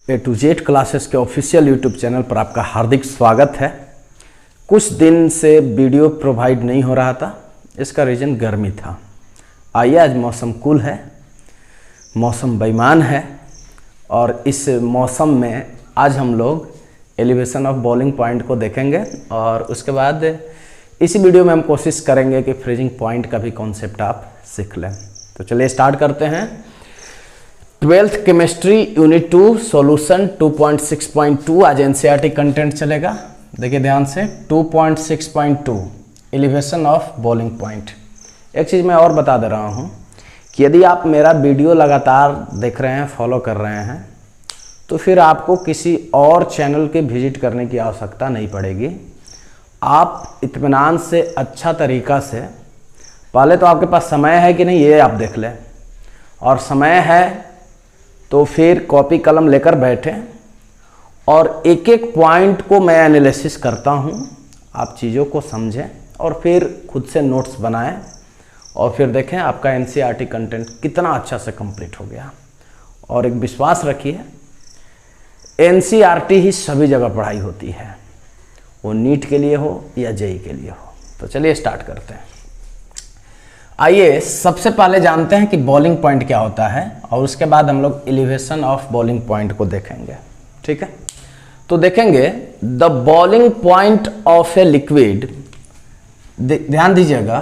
A to Z classes के official YouTube channel पर आपका हार्दिक स्वागत है। कुछ दिन से वीडियो प्रोवाइड नहीं हो रहा था, इसका रीज़न गर्मी था। आइए, आज मौसम कूल है, मौसम बेईमान है और इस मौसम में आज हम लोग एलिवेशन ऑफ बॉलिंग पॉइंट को देखेंगे और उसके बाद इसी वीडियो में हम कोशिश करेंगे कि फ्रीजिंग पॉइंट का भी कॉन्सेप्ट आप सीख लें। तो चलिए स्टार्ट करते हैं। 12th केमिस्ट्री यूनिट 2 सॉल्यूशन 2.6.2 आज एनसीईआरटी कंटेंट चलेगा। देखिए ध्यान से 2.6.2 एलिवेशन ऑफ बॉलिंग पॉइंट। एक चीज़ मैं और बता दे रहा हूँ कि यदि आप मेरा वीडियो लगातार देख रहे हैं, फॉलो कर रहे हैं, तो फिर आपको किसी और चैनल के विजिट करने की आवश्यकता नहीं पड़ेगी। आप इत्मीनान से अच्छा तरीका से, पहले तो आपके पास समय है कि नहीं ये आप देख लें, और समय है तो फिर कॉपी कलम लेकर बैठें और एक एक पॉइंट को मैं एनालिसिस करता हूँ, आप चीज़ों को समझें और फिर खुद से नोट्स बनाएं और फिर देखें आपका एनसीईआरटी कंटेंट कितना अच्छा से कंप्लीट हो गया। और एक विश्वास रखिए, एनसीईआरटी ही सभी जगह पढ़ाई होती है, वो नीट के लिए हो या जेईई के लिए हो। तो चलिए स्टार्ट करते हैं। आइए सबसे पहले जानते हैं कि बॉलिंग पॉइंट क्या होता है और उसके बाद हम लोग एलिवेशन ऑफ बॉलिंग पॉइंट को देखेंगे। ठीक है, तो देखेंगे the bowling point of a liquid. ध्यान दीजिएगा,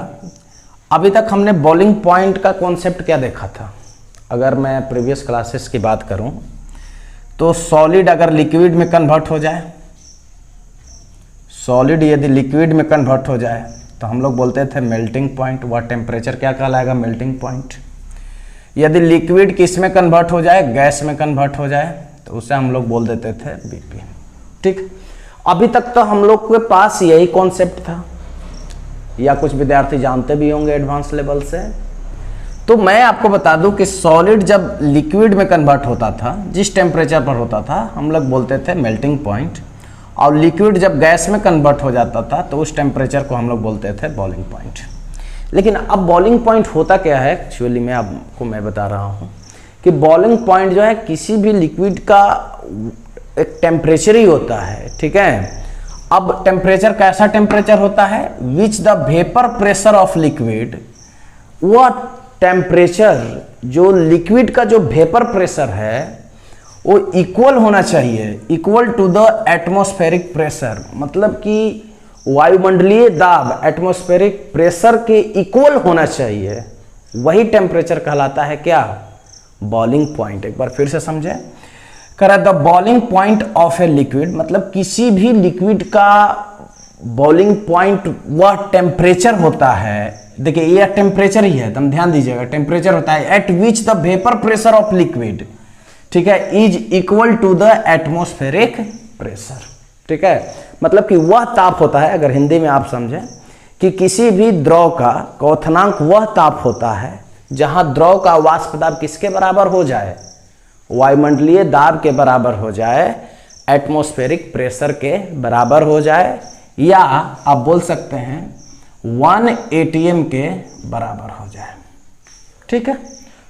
अभी तक हमने बॉलिंग पॉइंट का कॉन्सेप्ट क्या देखा था। अगर मैं प्रीवियस क्लासेस की बात करूं तो सॉलिड अगर लिक्विड में कन्वर्ट हो जाए, सॉलिड यदि लिक्विड में कन्वर्ट हो जाए तो हम लोग बोलते थे मेल्टिंग पॉइंट। वह टेम्परेचर क्या कहलाएगा? Melting point. यदि लिक्विड किस में कन्वर्ट हो जाए? गैस में कन्वर्ट हो जाए तो उसे हम लोग बोल देते थे बीपी। ठीक, अभी तक तो हम लोग के पास यही कॉन्सेप्ट था, या कुछ विद्यार्थी जानते भी होंगे एडवांस लेवल से। तो मैं आपको बता दूं कि सॉलिड जब लिक्विड में कन्वर्ट होता था, जिस टेम्परेचर पर होता था, हम लोग बोलते थे मेल्टिंग पॉइंट, और लिक्विड जब गैस में कन्वर्ट हो जाता था तो उस टेम्परेचर को हम लोग बोलते थे बॉलिंग पॉइंट। लेकिन अब बॉलिंग पॉइंट होता क्या है एक्चुअली, मैं बता रहा हूँ कि बॉलिंग पॉइंट जो है किसी भी लिक्विड का एक टेम्परेचर ही होता है। ठीक है, अब टेम्परेचर कैसा टेम्परेचर होता है? Which the vapour pressure of liquid, वह टेम्परेचर जो लिक्विड का जो वेपर प्रेशर है वो इक्वल होना चाहिए, equal to the atmospheric pressure. मतलब कि वायुमंडलीय दाब एटमॉस्फेरिक प्रेशर के इक्वल होना चाहिए, वही टेम्परेचर कहलाता है क्या? Bowling point. एक बार फिर से समझे, कह the bowling point of a liquid, मतलब किसी भी लिक्विड का बॉलिंग पॉइंट वह टेम्परेचर होता है। देखिए यह टेम्परेचर ही है, तुम ध्यान दीजिएगा, टेम्परेचर होता है at which the vapour pressure of liquid, ठीक है, is equal to the atmospheric pressure. ठीक है, मतलब कि वह ताप होता है, अगर हिंदी में आप समझें, कि किसी भी द्रव का क्वथनांक वह ताप होता है जहां द्रव का वाष्प दाब किसके बराबर हो जाए? वायुमंडलीय दाब के बराबर हो जाए, एटमॉस्फेरिक प्रेशर के बराबर हो जाए, या आप बोल सकते हैं 1 atm के बराबर हो जाए। ठीक है,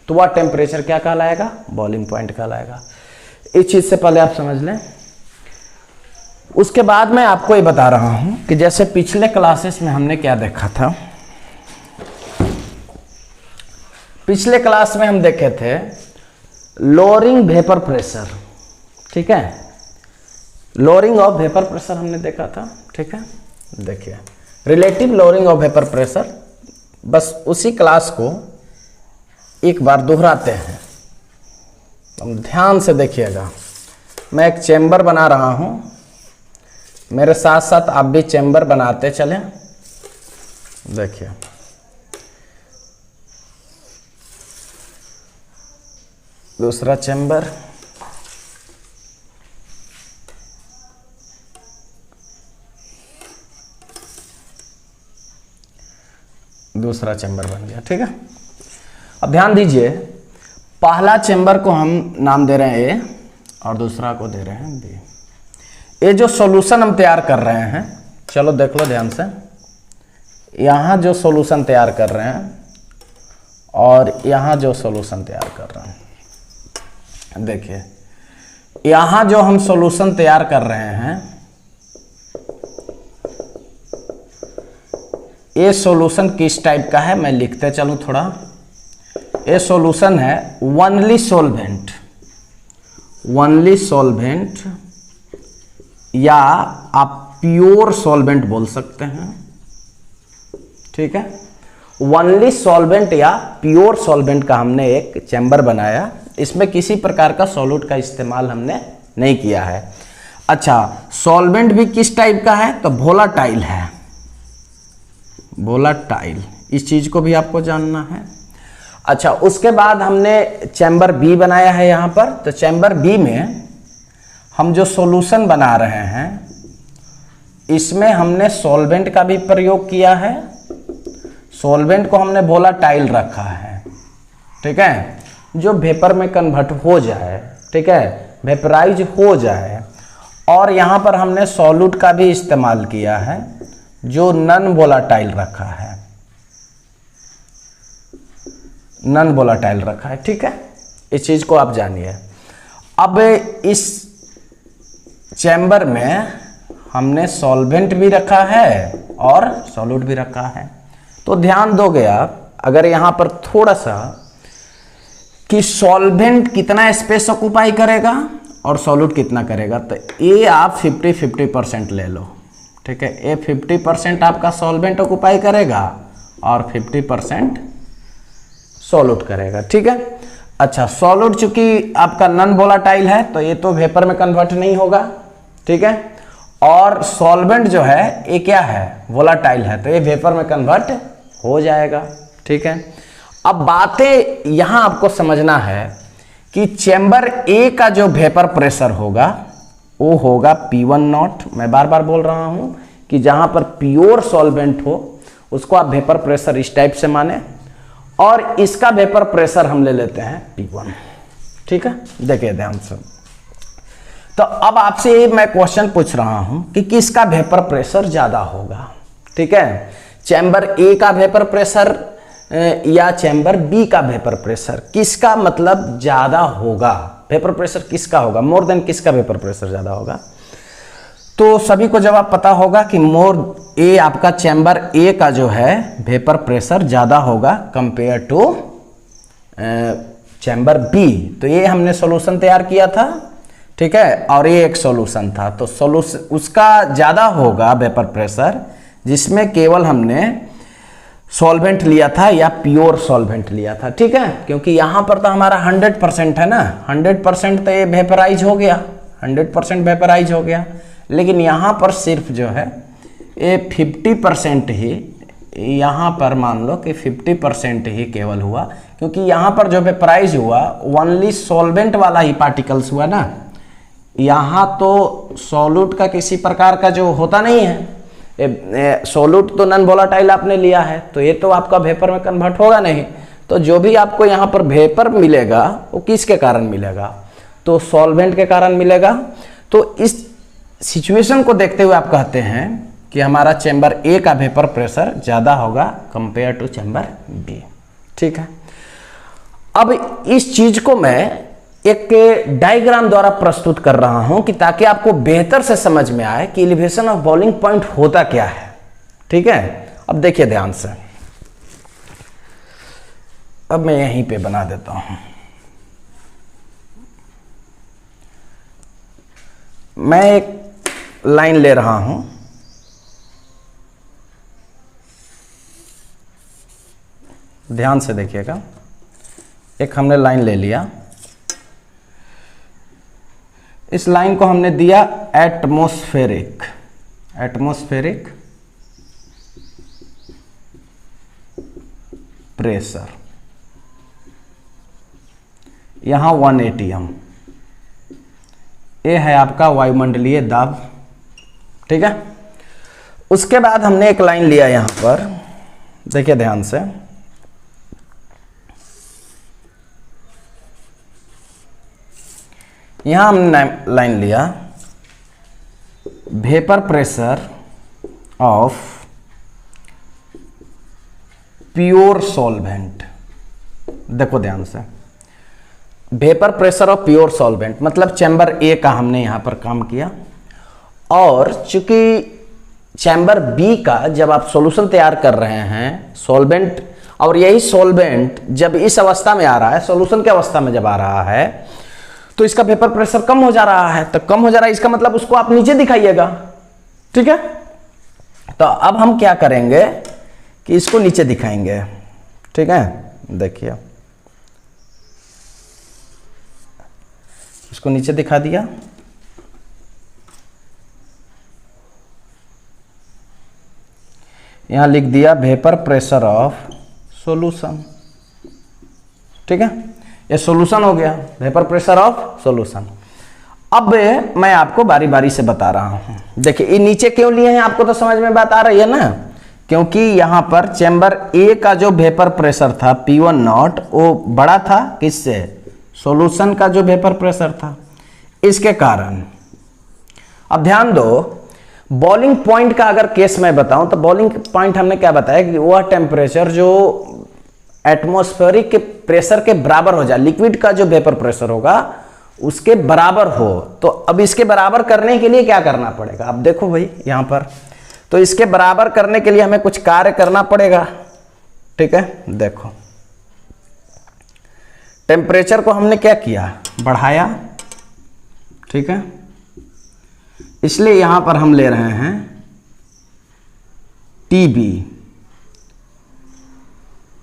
तो वह टेम्परेचर क्या कहलाएगा? बॉलिंग पॉइंट कहलाएगा। इस चीज से पहले आप समझ लें। उसके बाद मैं आपको ये बता रहा हूं कि जैसे पिछले क्लासेस में हमने क्या देखा था। पिछले क्लास में हम देखे थे लोअरिंग वेपर प्रेशर। ठीक है, लोअरिंग ऑफ वेपर प्रेशर हमने देखा था। ठीक है, देखिए relative lowering of vapour pressure, बस उसी क्लास को एक बार दोहराते हैं। तुम ध्यान से देखिएगा, मैं एक चेंबर बना रहा हूं, मेरे साथ साथ आप भी चेंबर बनाते चलें। देखिए दूसरा चेंबर, दूसरा चेंबर बन गया। ठीक है, अब ध्यान दीजिए, पहला चेंबर को हम नाम दे रहे हैं ए और दूसरा को दे रहे हैं बी। ये जो सॉल्यूशन हम तैयार कर रहे हैं, चलो देख लो ध्यान से, यहाँ जो सॉल्यूशन तैयार कर रहे हैं और यहाँ जो सॉल्यूशन तैयार कर रहे हैं, देखिए यहां जो हम सॉल्यूशन तैयार कर रहे हैं, ये सॉल्यूशन किस टाइप का है मैं लिखते चलूं थोड़ा। ये सॉल्यूशन है वनली सॉल्वेंट, वनली सॉल्वेंट या आप प्योर सॉल्वेंट बोल सकते हैं, ठीक है। वनली सॉल्वेंट या प्योर सॉल्वेंट का हमने एक चैम्बर बनाया, इसमें किसी प्रकार का सॉल्यूट का इस्तेमाल हमने नहीं किया है। अच्छा, सॉल्वेंट भी किस टाइप का है, तो वोलाटाइल है, वोलाटाइल, इस चीज को भी आपको जानना है। अच्छा, उसके बाद हमने चैम्बर बी बनाया है यहाँ पर। तो चैम्बर बी में हम जो सॉल्यूशन बना रहे हैं, इसमें हमने सॉल्वेंट का भी प्रयोग किया है, सॉल्वेंट को हमने वोलाटाइल रखा है, ठीक है, जो वेपर में कन्वर्ट हो जाए, ठीक है, वेपराइज हो जाए। और यहाँ पर हमने सॉल्यूट का भी इस्तेमाल किया है, जो नॉन वोलाटाइल रखा है, नॉन वोलाटाइल रखा है, ठीक है। इस चीज को आप जानिए। अब इस चैम्बर में हमने सॉल्वेंट भी रखा है और सॉल्यूट भी रखा है। तो ध्यान दोगे आप, अगर यहां पर थोड़ा सा कि सॉल्वेंट कितना स्पेस ऑक्युपाई करेगा और सॉल्यूट कितना करेगा, तो ये आप 50-50% ले लो, ठीक है। ये 50% आपका सॉल्वेंट ऑक्युपाई करेगा और 50% सॉल्यूट करेगा, ठीक है। अच्छा, सॉल्यूट चूंकि आपका नॉन वोलाटाइल है तो ये तो वेपर में कन्वर्ट नहीं होगा, ठीक है। और सॉल्वेंट जो है ये क्या है, वोलाटाइल है, तो ये वेपर में कन्वर्ट हो जाएगा, ठीक है। अब बातें यहां आपको समझना है कि चैम्बर ए का जो वेपर प्रेशर होगा वो होगा P1 नॉट। मैं बार बार बोल रहा हूं कि जहां पर प्योर सॉल्वेंट हो उसको आप वेपर प्रेशर इस टाइप से माने, और इसका वेपर प्रेशर हम ले लेते हैं P1, ठीक है। देखिए ध्यान से, तो अब आपसे मैं क्वेश्चन पूछ रहा हूं कि किसका वेपर प्रेशर ज्यादा होगा, ठीक है, चैम्बर ए का वेपर प्रेशर या चैम्बर बी का वेपर प्रेशर, किसका मतलब ज्यादा होगा, वेपर प्रेशर किसका होगा, मोर देन किसका वेपर प्रेशर ज्यादा होगा। तो सभी को जवाब पता होगा कि मोर ए, आपका चैम्बर ए का जो है वेपर प्रेशर ज्यादा होगा कंपेयर टू चैम्बर बी। तो ये हमने सॉल्यूशन तैयार किया था, ठीक है, और ये एक सॉल्यूशन था। तो सॉल्यूशन उसका ज्यादा होगा वेपर प्रेशर जिसमें केवल हमने सॉल्वेंट लिया था या प्योर सॉल्वेंट लिया था, ठीक है। क्योंकि यहां पर तो हमारा 100% है ना, 100% तो ये वेपराइज हो गया, 100% वेपराइज हो गया। लेकिन यहाँ पर सिर्फ जो है ये 50% ही, यहाँ पर मान लो कि 50% ही केवल हुआ, क्योंकि यहाँ पर जो वेपराइज हुआ ओनली सॉल्वेंट वाला ही पार्टिकल्स हुआ ना, यहाँ तो सॉल्यूट का किसी प्रकार का जो होता नहीं है। सॉल्यूट तो नॉन वोलाटाइल आपने लिया है, तो ये तो आपका वेपर में कन्वर्ट होगा नहीं। तो जो भी आपको यहाँ पर वेपर मिलेगा वो किसके कारण मिलेगा, तो सॉल्वेंट के कारण मिलेगा। तो इस सिचुएशन को देखते हुए आप कहते हैं कि हमारा चैम्बर ए का वेपर प्रेशर ज्यादा होगा कंपेयर टू चैम्बर बी, ठीक है। अब इस चीज को मैं एक डायग्राम द्वारा प्रस्तुत कर रहा हूं कि ताकि आपको बेहतर से समझ में आए कि एलिवेशन ऑफ बॉइलिंग पॉइंट होता क्या है, ठीक है। अब देखिए ध्यान से, अब मैं यहीं पे बना देता हूं। मैं एक लाइन ले रहा हूं, ध्यान से देखिएगा। एक हमने लाइन ले लिया, इस लाइन को हमने दिया एटमॉस्फेरिक, एटमॉस्फेरिक प्रेशर, यहां 1 atm, ये है आपका वायुमंडलीय दाब, ठीक है। उसके बाद हमने एक लाइन लिया यहां पर, देखिए ध्यान से, यहां हमने लाइन लिया vapour pressure of pure solvent. देखो ध्यान से, vapour pressure of pure solvent, मतलब चैम्बर ए का हमने यहाँ पर काम किया, और चूंकि चैम्बर बी का जब आप सॉल्यूशन तैयार कर रहे हैं सॉल्वेंट, और यही सॉल्वेंट जब इस अवस्था में आ रहा है, सॉल्यूशन की अवस्था में जब आ रहा है, तो इसका वेपर प्रेशर कम हो जा रहा है। तो कम हो जा रहा है इसका मतलब उसको आप नीचे दिखाइएगा, ठीक है। तो अब हम क्या करेंगे कि इसको नीचे दिखाएंगे, ठीक है। देखिए इसको नीचे दिखा दिया, यहां लिख दिया वेपर प्रेशर ऑफ सॉल्यूशन, ठीक है। ये सॉल्यूशन हो गया, वेपर प्रेशर ऑफ सॉल्यूशन। अब मैं आपको बारी बारी से बता रहा हूं। देखिए ये नीचे क्यों लिए हैं, आपको तो समझ में बात आ रही है ना, क्योंकि यहां पर चैम्बर ए का जो वेपर प्रेशर था P1 नॉट, वो बड़ा था किससे, सॉल्यूशन का जो वेपर प्रेशर था, इसके कारण। अब ध्यान दो, बॉइलिंग पॉइंट का अगर केस मैं बताऊं तो बॉइलिंग पॉइंट हमने क्या बताया कि वह टेम्परेचर जो एटमॉस्फेरिक के प्रेशर के बराबर हो जाए, लिक्विड का जो वेपर प्रेशर होगा उसके बराबर हो। तो अब इसके बराबर करने के लिए क्या करना पड़ेगा, अब देखो भाई यहां पर, तो इसके बराबर करने के लिए हमें कुछ कार्य करना पड़ेगा, ठीक है। देखो टेम्परेचर को हमने क्या किया, बढ़ाया, ठीक है। इसलिए यहां पर हम ले रहे हैं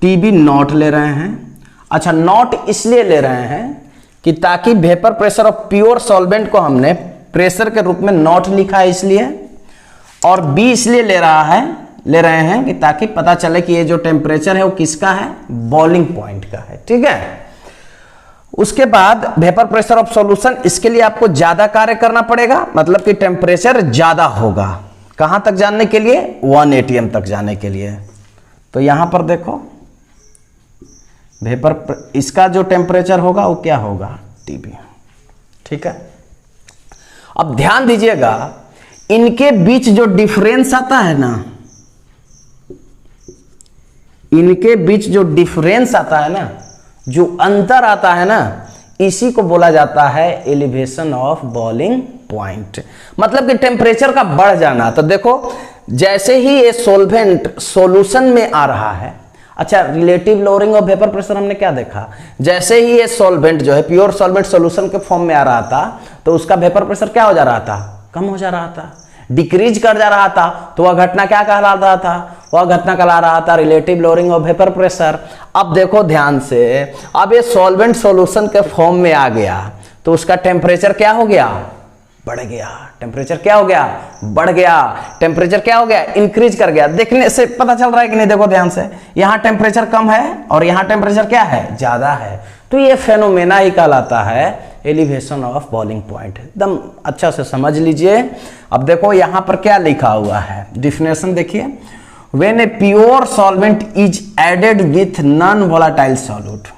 टीबी नॉट ले रहे हैं। अच्छा, नॉट इसलिए ले रहे हैं कि ताकि vapour pressure of pure solvent को हमने प्रेशर के रूप में नॉट लिखा है इसलिए, और बी इसलिए ले रहे हैं कि ताकि पता चले कि ये जो टेम्परेचर है वो किसका है, बॉइलिंग पॉइंट का है, ठीक है। उसके बाद वेपर प्रेशर ऑफ सॉल्यूशन, इसके लिए आपको ज्यादा कार्य करना पड़ेगा, मतलब कि टेम्परेचर ज्यादा होगा, कहां तक जानने के लिए, 1 atm तक जाने के लिए। तो यहां पर देखो वेपर, इसका जो टेम्परेचर होगा वो क्या होगा, टीबी, ठीक है। अब ध्यान दीजिएगा, इनके बीच जो डिफरेंस आता है ना, इनके बीच जो डिफरेंस आता है ना, जो अंतर आता है ना, इसी को बोला जाता है एलिवेशन ऑफ बॉइलिंग पॉइंट, मतलब कि टेम्परेचर का बढ़ जाना। तो देखो जैसे ही ये सॉल्वेंट सॉल्यूशन में आ रहा है, अच्छा relative lowering of vapour pressure हमने क्या देखा, जैसे ही ये सॉल्वेंट जो है प्योर सॉल्वेंट सॉल्यूशन के फॉर्म में आ रहा था, तो उसका वेपर प्रेशर क्या हो जा रहा था, कम हो जा रहा था, डिक्रीज कर जा रहा था। तो वह घटना क्या कहला रहा था, वह घटना कहला रहा था relative lowering of vapour pressure. अब देखो ध्यान से, अब ये सॉल्वेंट सॉल्यूशन के फॉर्म में आ गया, तो उसका टेम्परेचर क्या हो गया, बढ़ गया। टेम्परेचर क्या हो गया, बढ़ गया। टेम्परेचर क्या हो गया, इंक्रीज कर गया। देखने से पता चल रहा है कि नहीं, देखो ध्यान से, यहां टेम्परेचर कम है और यहां टेम्परेचर क्या है, ज्यादा है। तो ये फेनोमेना ही कहलाता है एलिवेशन ऑफ बॉइलिंग पॉइंट। एकदम अच्छा से समझ लीजिए। अब देखो यहां पर क्या लिखा हुआ है, डिफिनेशन देखिए, when a pure solvent is added with non volatile solute,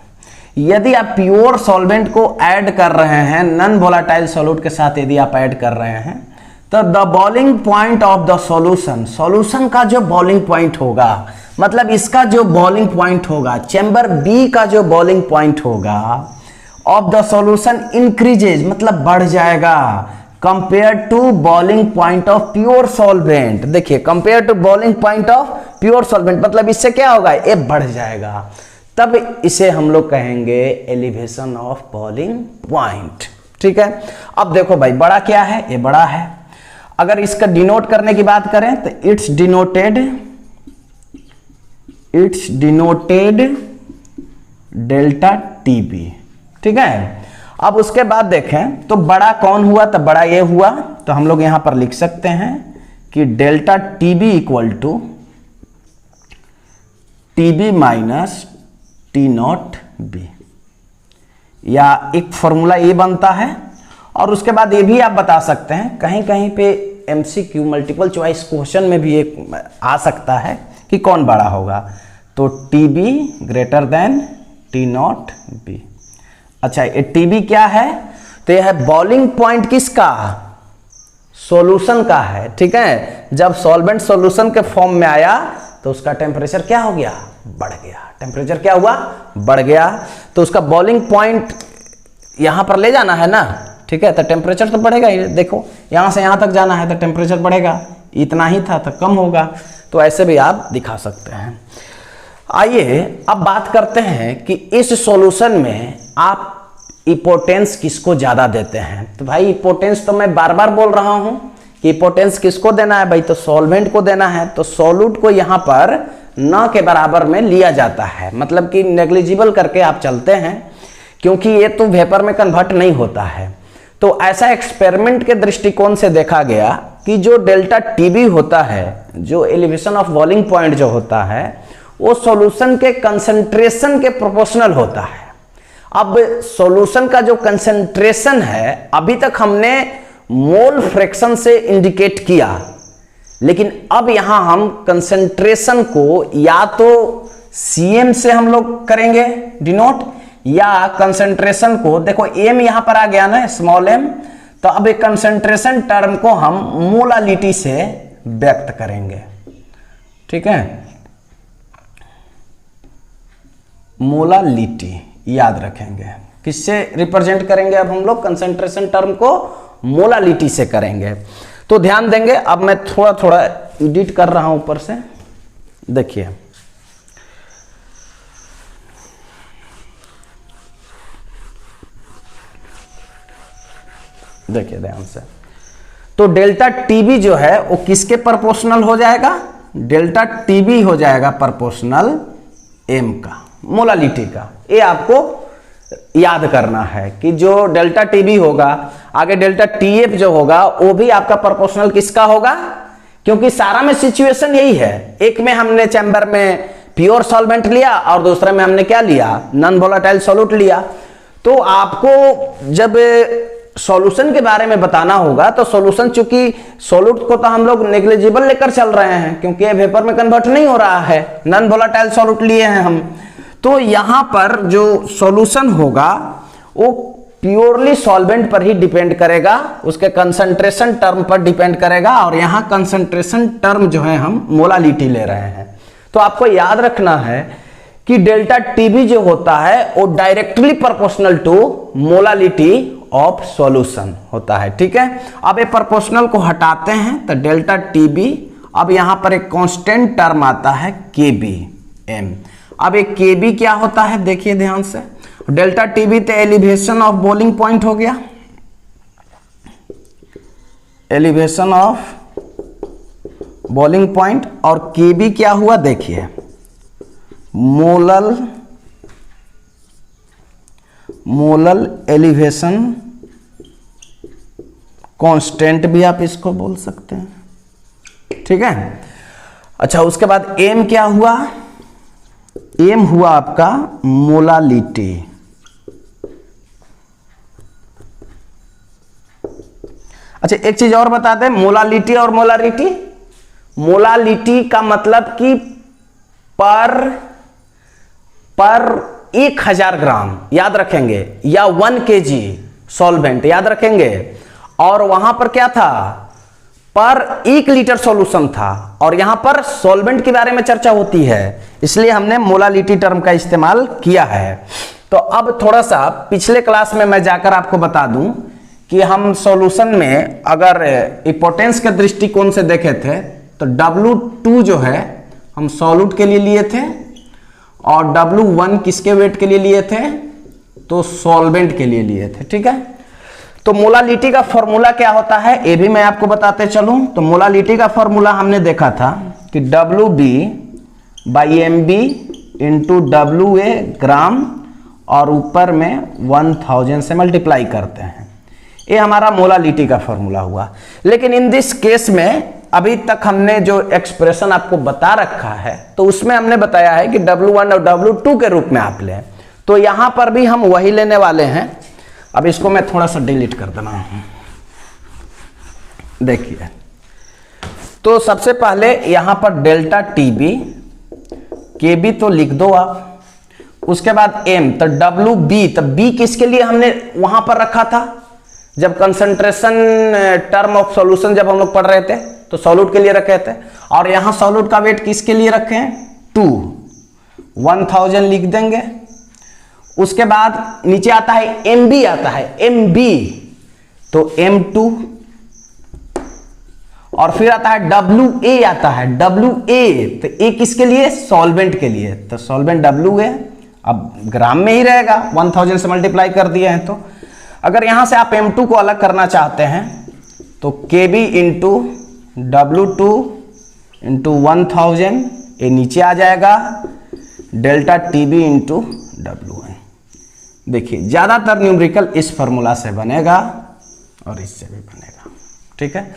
यदि आप प्योर सॉल्वेंट को ऐड कर रहे हैं नॉन वोलाटाइल सॉल्यूट के साथ, यदि आप ऐड कर रहे हैं, तो the boiling point of the solution, solution का जो बॉइलिंग पॉइंट होगा, मतलब इसका जो बॉइलिंग पॉइंट होगा, चैम्बर बी का जो बॉइलिंग पॉइंट होगा ऑफ द सॉल्यूशन इंक्रीजेज, मतलब बढ़ जाएगा, compare to boiling point of pure solvent. देखिए compare to boiling point of pure solvent, मतलब इससे क्या होगा, ये बढ़ जाएगा। तब इसे हम लोग कहेंगे एलिवेशन ऑफ बॉइलिंग पॉइंट, ठीक है। अब देखो भाई बड़ा क्या है, ये बड़ा है। अगर इसका डिनोट करने की बात करें तो इट्स डिनोटेड डेल्टा टीबी, ठीक है। अब उसके बाद देखें तो बड़ा कौन हुआ, तो बड़ा ये हुआ, तो हम लोग यहां पर लिख सकते हैं कि delta TB equal to TB minus T naught B, या एक फॉर्मूला ये बनता है। और उसके बाद ये भी आप बता सकते हैं, कहीं कहीं पे एमसीक्यू मल्टीपल चॉइस क्वेश्चन में भी एक आ सकता है कि कौन बड़ा होगा, तो T be greater than T naught B. अच्छा ये टी बी क्या है, तो यह है बॉइलिंग पॉइंट किसका, सॉल्यूशन का है, ठीक है। जब सॉल्वेंट सॉल्यूशन के फॉर्म में आया तो उसका टेम्परेचर क्या हो गया, बढ़ गया। टेम्परेचर क्या हुआ, बढ़ गया। तो उसका बॉइलिंग पॉइंट यहाँ पर ले जाना है ना, ठीक है, तो टेम्परेचर तो बढ़ेगा ही। देखो यहाँ से यहाँ तक जाना है तो टेम्परेचर बढ़ेगा, इतना ही था तो कम होगा। तो ऐसे भी आप दिखा सकते हैं। आइए अब बात करते हैं कि इस सॉल्यूशन में आप इम्पोर्टेंस किसको ज़्यादा देते हैं। तो भाई इम्पोर्टेंस तो मैं बार बार बोल रहा हूँ कि इम्पोर्टेंस किसको देना है भाई, तो सॉल्वेंट को देना है। तो सॉल्यूट को यहाँ पर न के बराबर में लिया जाता है, मतलब कि नेग्लिजिबल करके आप चलते हैं, क्योंकि ये तो वेपर में कन्वर्ट नहीं होता है। तो ऐसा एक्सपेरिमेंट के दृष्टिकोण से देखा गया कि जो डेल्टा टीबी होता है, जो एलिवेशन ऑफ बॉइलिंग पॉइंट जो होता है, वो सॉल्यूशन के कंसंट्रेशन के प्रोपोर्शनल होता है। अब सॉल्यूशन का जो कंसंट्रेशन है अभी तक हमने मोल फ्रैक्शन से इंडिकेट किया, लेकिन अब यहां हम कंसंट्रेशन को या तो सीएम से हम लोग करेंगे डिनोट, या कंसंट्रेशन को, देखो एम यहां पर आ गया ना, स्मॉल एम, तो अब एक कंसंट्रेशन टर्म को हम मोलालिटी से व्यक्त करेंगे। ठीक है, मोलालिटी याद रखेंगे। किससे रिप्रेजेंट करेंगे अब हम लोग, कंसंट्रेशन टर्म को मोलालिटी से करेंगे। तो ध्यान देंगे, अब मैं थोड़ा थोड़ा एडिट कर रहा हूं ऊपर से, देखिए देखिए ध्यान से। तो डेल्टा टीबी जो है वो किसके प्रोपोर्शनल हो जाएगा, डेल्टा टीबी हो जाएगा प्रोपोर्शनल एम का, मोलालिटी का। ये आपको याद करना है कि जो डेल्टा टीबी होगा, आगे डेल्टा टीएफ जो होगा वो भी आपका प्रोपोर्शनल किसका होगा, क्योंकि सारा में सिचुएशन यही है। एक में हमने चैम्बर में प्योर सॉल्वेंट लिया और दूसरे में हमने क्या लिया, नॉन वोलेटाइल सॉल्यूट लिया। तो आपको जब सॉल्यूशन के बारे में बताना होगा तो सॉल्यूशन, चूंकि सॉल्यूट को तो हम लोग नेग्लिजिबल लेकर चल रहे हैं क्योंकि ये वेपर में कन्वर्ट नहीं हो रहा है, नॉन वोलेटाइल सॉल्यूट लिए हैं हम। तो यहां पर जो सॉल्यूशन होगा वो प्योरली सॉल्वेंट पर ही डिपेंड करेगा, उसके कंसंट्रेशन टर्म पर डिपेंड करेगा, और यहां कंसंट्रेशन टर्म जो है हम मोलालिटी ले रहे हैं। तो आपको याद रखना है कि डेल्टा टीबी जो होता है वो directly proportional to molality of solution होता है। ठीक है, अब ये प्रोपोर्शनल को हटाते हैं तो डेल्टा टीबी, अब यहां पर एक कांस्टेंट टर्म आता है केबी एम। अब एक केबी क्या होता है देखिए ध्यान से, डेल्टा टीबी तो एलिवेशन ऑफ बॉइलिंग पॉइंट हो गया, एलिवेशन ऑफ बॉइलिंग पॉइंट, और केबी क्या हुआ देखिए, मोलल एलिवेशन कांस्टेंट भी आप इसको बोल सकते हैं। ठीक है, अच्छा उसके बाद एम क्या हुआ, एम हुआ आपका मोलालिटी। अच्छा एक चीज और बता दें, मोलालिटी और मोलारिटी, मोलालिटी का मतलब कि पर 1000 ग्राम याद रखेंगे, या 1 kg सॉल्वेंट याद रखेंगे, और वहां पर क्या था, पर 1 लीटर सॉल्यूशन था, और यहां पर सॉल्वेंट के बारे में चर्चा होती है, इसलिए हमने मोलालिटी टर्म का इस्तेमाल किया है। तो अब थोड़ा सा पिछले क्लास में मैं जाकर आपको बता दूं कि हम सॉल्यूशन में अगर इम्पोर्टेंस के दृष्टिकोण से देखे थे तो W2 जो है हम सॉल्यूट के लिए लिए थे, और W1 किसके वेट के लिए लिए थे, तो सॉल्वेंट के लिए लिए थे। ठीक है, तो मोलालिटी का फॉर्मूला क्या होता है ये भी मैं आपको बताते चलूं। तो मोलालिटी का फॉर्मूला हमने देखा था कि WB/MB इंटू WA ग्राम, और ऊपर में 1000 से मल्टीप्लाई करते हैं, ये हमारा मोलालिटी का फॉर्मूला हुआ। लेकिन इन दिस केस में अभी तक हमने जो एक्सप्रेशन आपको बता रखा है तो उसमें हमने बताया है कि W1 और W2 के रूप में आप लें, तो यहां पर भी हम वही लेने वाले हैं। अब इसको मैं थोड़ा सा डिलीट कर देना हूं, देखिए। तो सबसे पहले यहां पर डेल्टा टीबी, केबी तो लिख दो आप, उसके बाद एम, तो WB, तो बी किसके लिए हमने वहां पर रखा था, जब कंसंट्रेशन टर्म ऑफ सॉल्यूशन जब हम लोग पढ़ रहे थे तो सॉल्यूट के लिए रखे थे, और यहां सॉल्यूट का वेट किसके लिए रखे हैं, 2, 1000 लिख देंगे। उसके बाद नीचे आता है MB आता है, MB, तो M2, और फिर आता है WA आता है, WA, तो ए किसके लिए? सॉल्वेंट के लिए, तो सॉल्वेंट WA, अब ग्राम में ही रहेगा, 1000 से मल्टीप्लाई कर दिए हैं। तो अगर यहां से आप M2 को अलग करना चाहते हैं तो KB इंटू W2 इंटू 1000, ये नीचे आ जाएगा, डेल्टा TB इंटू W1। देखिए ज्यादातर न्यूमेरिकल इस फॉर्मूला से बनेगा और इससे भी बनेगा, ठीक है।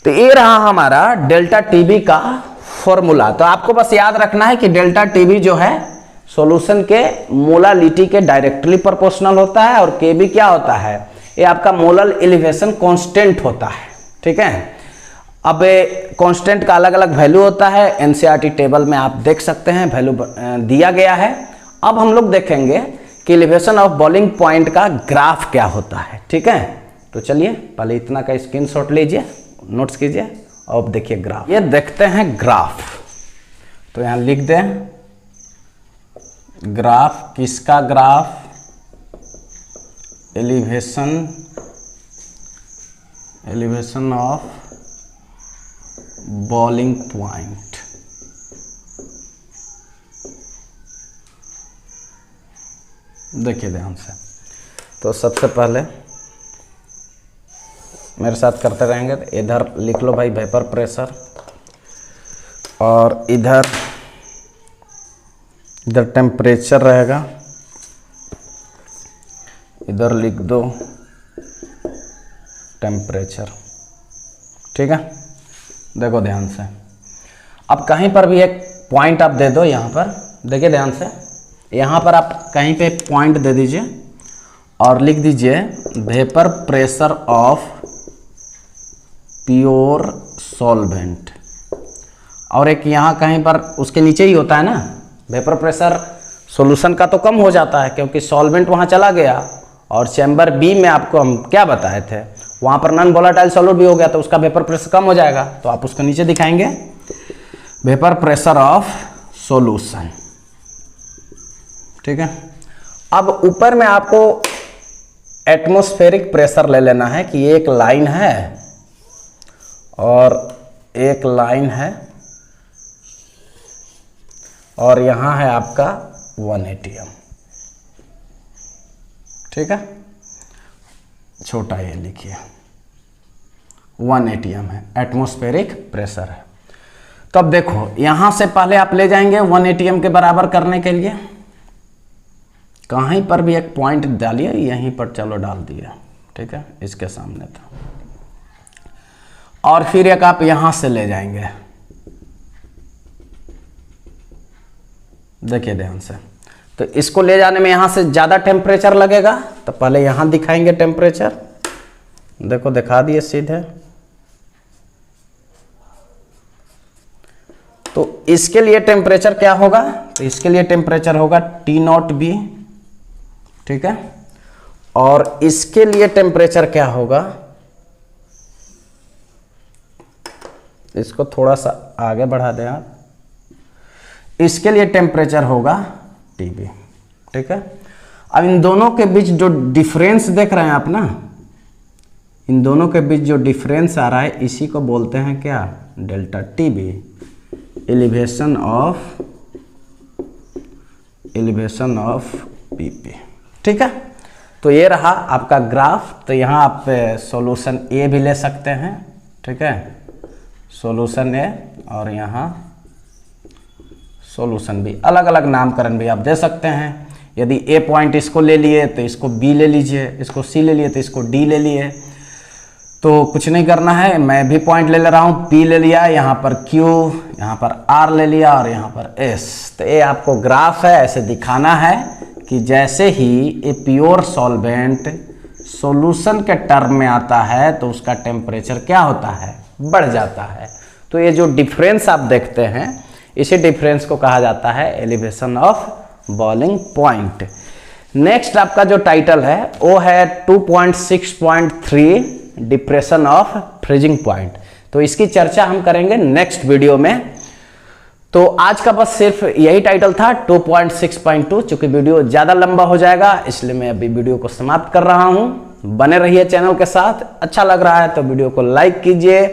तो ये रहा हमारा डेल्टा TB का फॉर्मूला। तो आपको बस याद रखना है कि डेल्टा TB जो है सॉल्यूशन के मोलालिटी के डायरेक्टली प्रोपोर्शनल होता है, और KB क्या होता है? ये आपका मोलल एलिवेशन कांस्टेंट होता है, ठीक है। अब कांस्टेंट का अलग अलग वैल्यू होता है, NCERT टेबल में आप देख सकते हैं, वैल्यू दिया गया है। अब हम लोग देखेंगे कि एलिवेशन ऑफ बॉइलिंग पॉइंट का ग्राफ क्या होता है, ठीक है। तो चलिए पहले इतना का स्क्रीनशॉट लीजिए, नोट्स कीजिए, और देखिए ग्राफ। ये देखते हैं ग्राफ, तो यहां लिख दें ग्राफ, किसका graph? Elevation of boiling point. देखिए ध्यान से, तो सबसे पहले मेरे साथ करते रहेंगे। तो इधर लिख लो भाई वेपर प्रेशर, और इधर टेम्परेचर रहेगा, इधर लिख दो टेम्परेचर, ठीक है। देखो ध्यान से, अब कहीं पर भी एक पॉइंट आप दे दो, यहाँ पर देखिए ध्यान से, यहाँ पर आप कहीं पे पॉइंट दे दीजिए और लिख दीजिए vapour pressure of pure solvent, और एक यहाँ कहीं पर उसके नीचे ही होता है ना, वेपर प्रेशर सॉल्यूशन का तो कम हो जाता है क्योंकि सॉल्वेंट वहाँ चला गया, और चैम्बर B में आपको हम क्या बताए थे, वहाँ पर नॉन वोलेटाइल सॉल्यूट भी हो गया, तो उसका वेपर प्रेशर कम हो जाएगा, तो आप उसको नीचे दिखाएंगे वेपर प्रेशर ऑफ सॉल्यूशन, ठीक है। अब ऊपर में आपको एटमॉस्फेरिक प्रेशर ले लेना है कि एक लाइन है और एक लाइन है, और यहां है आपका 1 atm, ठीक है। छोटा ये लिखिए 1 atm है, एटमॉस्फेरिक प्रेशर है। तो अब देखो यहां से पहले आप ले जाएंगे 1 atm के बराबर करने के लिए, कहीं पर भी एक पॉइंट डालिए, यहीं पर चलो डाल दिया, ठीक है, इसके सामने था, और फिर एक आप यहां से ले जाएंगे, देखिए ध्यान से। तो इसको ले जाने में यहां से ज्यादा टेम्परेचर लगेगा, तो पहले यहां दिखाएंगे टेम्परेचर, देखो दिखा दिए सीधे। तो इसके लिए टेम्परेचर क्या होगा? तो इसके लिए टेम्परेचर होगा T0B, ठीक है, और इसके लिए टेम्परेचर क्या होगा? इसको थोड़ा सा आगे बढ़ा दें आप, इसके लिए टेम्परेचर होगा TB, ठीक है। अब इन दोनों के बीच जो डिफरेंस देख रहे हैं आप ना, इन दोनों के बीच जो डिफरेंस आ रहा है, इसी को बोलते हैं क्या? Delta TB, elevation of PP, ठीक है। तो ये रहा आपका ग्राफ। तो यहाँ आप सॉल्यूशन A भी ले सकते हैं, ठीक है, सॉल्यूशन A, और यहाँ सॉल्यूशन B, अलग अलग नामकरण भी आप दे सकते हैं। यदि A पॉइंट इसको ले लिए तो इसको B ले लीजिए, इसको C ले लिए तो इसको D ले लिए। तो कुछ नहीं करना है, मैं भी पॉइंट ले रहा हूँ, P ले लिया, यहाँ पर Q, यहाँ पर R ले लिया, और यहाँ पर S। तो ये आपको ग्राफ है, ऐसे दिखाना है कि जैसे ही ए प्योर सॉल्वेंट सॉल्यूशन के टर्म में आता है तो उसका टेम्परेचर क्या होता है? बढ़ जाता है। तो ये जो डिफरेंस आप देखते हैं, इसी डिफरेंस को कहा जाता है elevation of boiling point. Next आपका जो टाइटल है वो है 2.6.3 डिप्रेशन ऑफ फ्रीजिंग पॉइंट। तो इसकी चर्चा हम करेंगे नेक्स्ट वीडियो में। तो आज का बस सिर्फ यही टाइटल था 2.6.2। चूंकि वीडियो ज़्यादा लंबा हो जाएगा इसलिए मैं अभी वीडियो को समाप्त कर रहा हूं। बने रहिए चैनल के साथ। अच्छा लग रहा है तो वीडियो को लाइक कीजिए।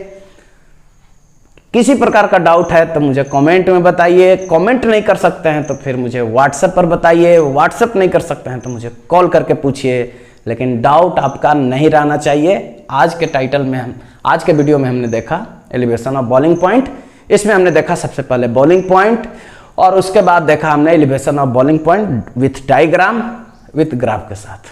किसी प्रकार का डाउट है तो मुझे कमेंट में बताइए। कमेंट नहीं कर सकते हैं तो फिर मुझे व्हाट्सएप पर बताइए। व्हाट्सएप नहीं कर सकते हैं तो मुझे कॉल करके पूछिए, लेकिन डाउट आपका नहीं रहना चाहिए। आज के वीडियो में हमने देखा एलिवेशन ऑफ बॉलिंग पॉइंट। इसमें हमने देखा सबसे पहले बॉलिंग पॉइंट और उसके बाद देखा हमने elevation of bowling point with diagram with graph के साथ।